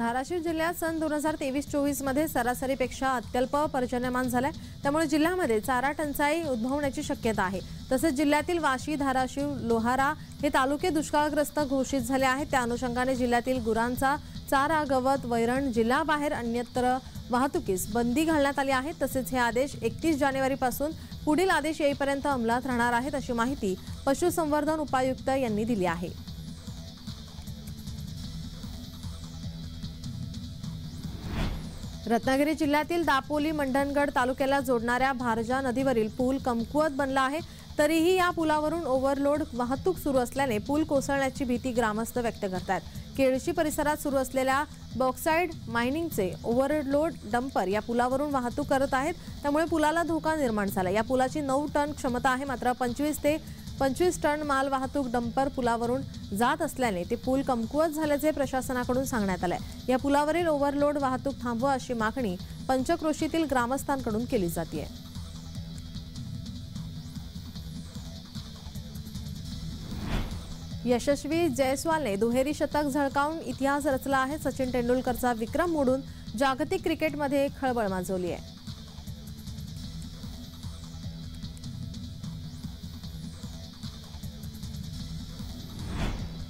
धाराशिव जिल्ह्यात सन 2023-24 मध्ये सरासरीपेक्षा अत्यल्प पर्जन्यमान झाले, त्यामुळे जिल्ह्यामध्ये चारा टंचाई उद्भवण्याची शक्यता आहे। तसेच जिल्ह्यातील वाशी, धाराशिव, लोहारा हे तालुके दुष्काळग्रस्त घोषित झाले आहेत। त्या अनुषंगाने जिल्ह्यातील गुरांचा चारा, गवत, वैरण जिल्ह्याबाहेर अन्यत्र वाहतुकीस बंदी घालण्यात आली आहे। तसेच हे आदेश 31 जानेवारी पासून पुढील आदेश येईपर्यंत अंमलात राहणार आहेत, अशी माहिती पशुसंवर्धन उपायुक्त यांनी दिली आहे। रत्नागिरी जिल्ह्यातील दापोली मंडणगड तालुक्याला जोडणाऱ्या भारजा नदीवरील पूल कमकुवत बनला आहे। तरीही या पुलावरून ओव्हरलोड वाहतूक सुरू असल्याने पूल कोसळण्याची भीती ग्रामस्थ व्यक्त करतात। केळशी परिसरात सुरू असलेल्या बॉक्साइड मायनिंगचे ओव्हरलोड डंपर या पुलावरून वाहतूक करत आहेत, त्यामुळे पुलाला धोका निर्माण झाला। या पुलाची 9 टन क्षमता आहे, मात्र 25 टन माल वाहतूक डंपर पुलावरून जात असल्याने ते पूल कमकुवत झाल्याचे प्रशासनाकडून सांगण्यात आले। या पुलावरील ओव्हरलोड वाहतूक थांबवा अशी मागणी पंचक्रोशीतील ग्रामस्थांकडून केली जाते। यशस्वी जयस्वालने दुहेरी शतक झळकावून इतिहास रचला आहे। सचिन तेंडुलकरचा विक्रम मोडून जागतिक क्रिकेटमध्ये खळबळ माजवली आहे।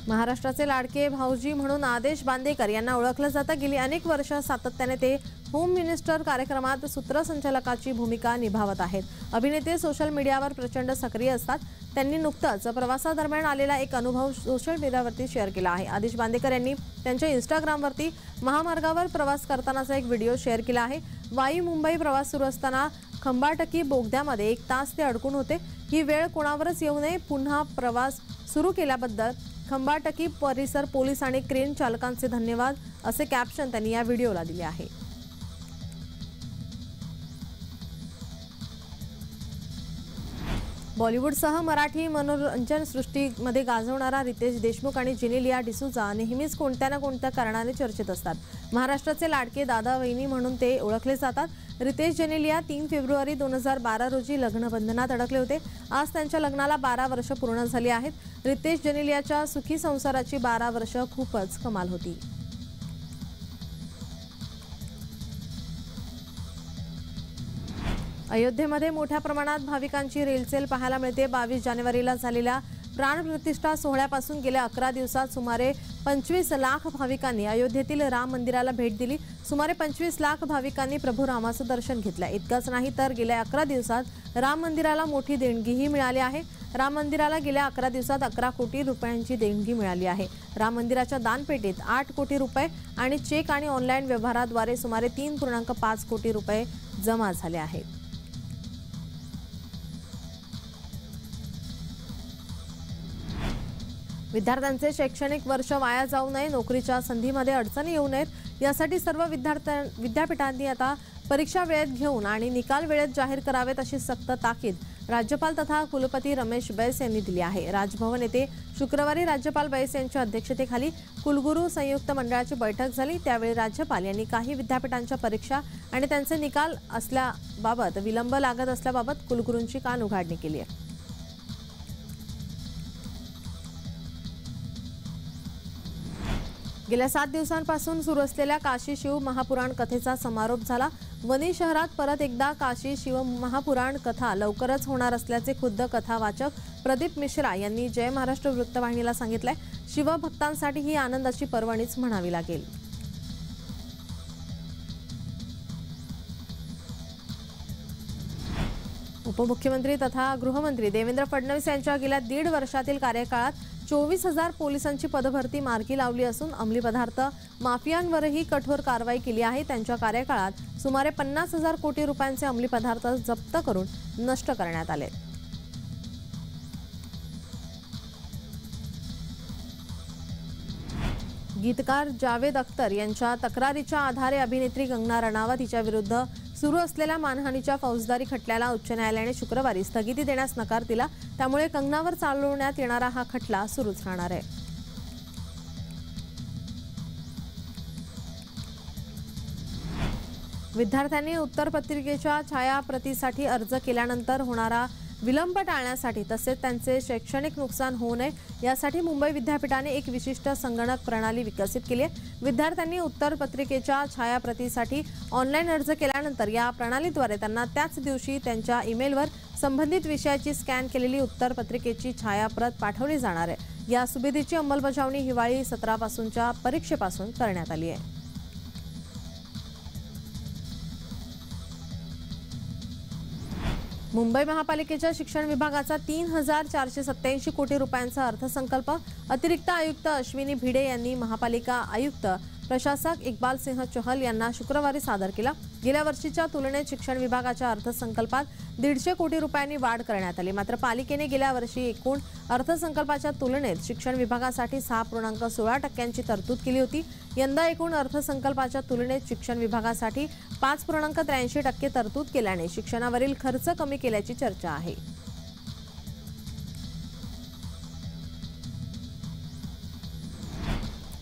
महाराष्ट्राचे लाडके भाऊजी म्हणून आदेश बांदेकर यांना ओळखलं जातं। गेली अनेक वर्ष सातत्याने ते होम मिनिस्टर कार्यक्रमात सूत्रसंचालकाची भूमिका निभावत आहेत। अभिनेते सोशल मीडियावर प्रचंड सक्रिय असतात। त्यांनी नुकताच प्रवासादरम्यान आलेला एक अनुभव सोशल मीडियावरती शेअर केला आहे। आदेश बांदेकर यांनी त्यांच्या इंस्टाग्रामवरती महामार्गावर प्रवास करतानाचा एक व्हिडिओ शेअर केला आहे। वाई मुंबई प्रवास सुरू असताना खंबाटकी बोगद्यामध्ये 1 तास ते अडकून होते। ही वेळ कोणावरच येऊ नये, पुन्हा प्रवास सुरू केल्याबद्दल खंबाटकी परिसर पोलीस आणि क्रेन चालकांचे धन्यवाद, असे कॅप्शन त्यांनी या व्हिडिओला दिले आहे। बॉलिवूडसह मराठी मनोरंजन सृष्टीमध्ये गाजवणारा रितेश देशमुख आणि जेनेलिया डिसूजा नेहमीच कोणत्या ना कोणत्या कारणाने चर्चेत असतात। महाराष्ट्राचे लाडके दादा वहिनी म्हणून ते ओळखले जातात। रितेश जेनेलिया 3 फेब्रुवारी 2012 रोजी लग्नबंधनात अडकले होते। आज त्यांच्या लग्नाला 12 वर्ष पूर्ण झाली आहेत। रितेश जेनेलियाच्या सुखी संसाराची 12 वर्ष खूपच कमाल होती। अयोध्येमध्ये मोठ्या प्रमाणात भाविकांची रेलचेल पाहायला मिळते। 22 जानेवारीला झालेल्या प्राणप्रतिष्ठा सोहळ्यापासून गेल्या 11 दिवसात सुमारे 25 लाख भाविकांनी अयोध्येतील राम मंदिराला भेट दिली। सुमारे 25 लाख भाविकांनी प्रभू रामाचं दर्शन घेतलं। इतकंच नाही तर गेल्या 11 दिवसात राम मंदिराला मोठी देणगीही मिळाली आहे। राम मंदिराला गेल्या 11 दिवसात 11 कोटी रुपयांची देणगी मिळाली आहे। राम मंदिराच्या दानपेटीत 8 कोटी रुपये आणि चेक आणि ऑनलाईन व्यवहाराद्वारे सुमारे 3.5 कोटी रुपये जमा झाले आहेत। विद्यार्थ्यांचे शैक्षणिक वर्ष वाया जाऊ नये, नोकरीच्या संधीमध्ये अडचणी येऊ नयेत यासाठी सर्व विद्यापीठांनी आता परीक्षा वेळेत घेऊन आणि निकाल वेळेत जाहीर करावेत, अशी सक्त ताकीद राज्यपाल तथा कुलपती रमेश बैस यांनी दिली आहे। राजभवन येथे शुक्रवारी राज्यपाल बैस यांच्या अध्यक्षतेखाली कुलगुरू संयुक्त मंडळाची बैठक झाली। त्यावेळी राज्यपाल यांनी काही विद्यापीठांच्या परीक्षा आणि त्यांचे निकाल असल्याबाबत विलंब लागत असल्याबाबत कुलगुरूंची कानउघाडणी केली आहे। गेल्या 7 दिवसांपासून सुरू असलेल्या काशी शिव महापुराण कथेचा समारोप झाला। वणी शहरात परत एकदा काशी शिव महापुराण कथा लवकरच होणार असल्याचे खुद्द कथावाचक प्रदीप मिश्रा यांनी जय महाराष्ट्र वृत्तवाहिनीला सांगितलंय। शिवभक्तांसाठी ही आनंदाची पर्वणीच म्हणावी लागेल। उपमुख्यमंत्री तथा गृहमंत्री देवेंद्र फडणवीस यांच्या गेल्या 1.5 वर्षातील कार्यकाळात 24,000 पोलिसांची पदभरती मार्गी लावली असून अंमली पदार्थ माफियांवरही कठोर कारवाई केली आहे। त्यांच्या कार्यकाळात सुमारे 50,000 कोटी रुपयांचे अंमली पदार्थ जप्त करून नष्ट करण्यात आले। गीतकार जावेद अख्तर यांच्या तक्रारीच्या आधारे अभिनेत्री कंगना रणावत हिच्या विरुद्ध सुरू असलेल्या मानहानीच्या फौजदारी खटल्याला उच्च न्यायालयाने शुक्रवारी स्थगिती देण्यास नकार दिला। त्यामुळे कंगनावर चालवण्यात येणारा हा खटला सुरूच राहणार आहे। विद्यार्थ्यांनी उत्तरपत्रिकेच्या छायाप्रतीसाठी अर्ज केल्यानंतर होणारा विलंब टाळण्यासाठी तसेच त्यांचे शैक्षणिक नुकसान होऊ नये यासाठी मुंबई विद्यापीठाने एक विशिष्ट संगणक प्रणाली विकसित केली आहे। विद्यार्थ्यांनी उत्तरपत्रिकेच्या छायाप्रतीसाठी ऑनलाईन अर्ज केल्यानंतर या प्रणालीद्वारे त्यांना त्याच दिवशी त्यांच्या ईमेलवर संबंधित विषयाची स्कॅन केलेली उत्तरपत्रिकेची छायाप्रत पाठवली जाणार आहे। या सुविधेची अंमलबजावणी हिवाळी सत्रापासूनच्या परीक्षेपासून करण्यात आली आहे। मुंबई महापालिकेच्या शिक्षण विभागाचा 3,487 कोटी रुपयांचा अर्थसंकल्प अतिरिक्त आयुक्त अश्विनी भिडे यांनी महापालिका आयुक्त प्रशासक इक्बाल सिंह चहल यांना शुक्रवारी सादर केला। गेल्या वर्षीच्या तुलनेत शिक्षण विभागाच्या अर्थसंकल्पात 150 कोटी रुपयांनी वाढ करण्यात आली। मात्र पालिकेने गेल्या वर्षी एकूण अर्थसंकल्पाच्या तुलनेत शिक्षण विभागासाठी 6.16% तरतूद केली होती। यंदा एकूण अर्थसंकल्पाच्या तुलनेत शिक्षण विभागासाठी 5.83% तरतूद केल्याने शिक्षणावरील खर्च कमी केल्याची चर्चा आहे।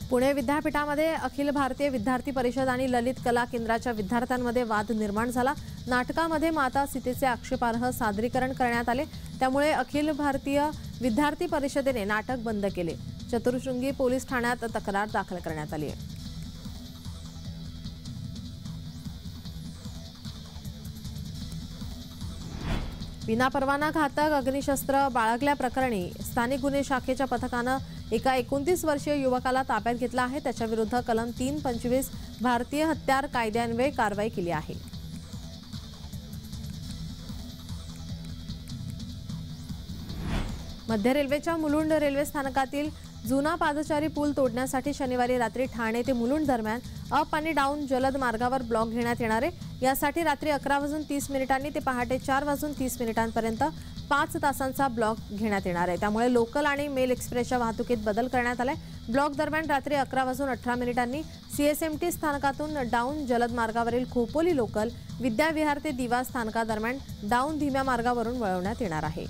पुणे विद्यापीठामध्ये अखिल भारतीय विद्यार्थी परिषद आणि ललित कला केंद्राच्या विद्यार्थ्यांमध्ये वाद निर्माण झाला। नाटकामध्ये माता सीतेचे आक्षेपार्ह सादरीकरण करण्यात आले, त्यामुळे अखिल भारतीय विद्यार्थी परिषदेने नाटक बंद केले। चतुर्शृंगी पोलीस ठाण्यात तक्रार दाखल करण्यात आली आहे। विनापरवाना घातक अग्निशस्त्र बाळगल्याप्रकरणी स्थानिक गुन्हे शाखेच्या पथकानं एका 29 वर्षीय युवकाला ताब्यात घेतला आहे। त्याच्याविरुद्ध कलम 325 भारतीय हत्यार कायद्यान्वये कारवाई केली आहे। मध्य रेल्वेच्या मुलुंड रेल्वे स्थानकातील जुना पादचारी पूल तोडण्यासाठी शनिवारी रात्री ठाणे ते मुलुंड दरम्यान अप आणि डाऊन जलद मार्गावर ब्लॉक घेण्यात येणार आहे। यासाठी रात्री 11:30 ते पहाटे 4:30 5 तासांचा ब्लॉक घेण्यात येणार आहे। त्यामुळे लोकल आणि मेल एक्सप्रेसच्या वाहतुकीत बदल करण्यात आलाय। ब्लॉक दरम्यान रात्री 11:18 सीएसएमटी स्थानकातून डाऊन जलद मार्गावरील खोपोली लोकल, विद्याविहार ते दिवा स्थानकादरम्यान डाऊन धीम्या मार्गावरून वळवण्यात येणार आहे।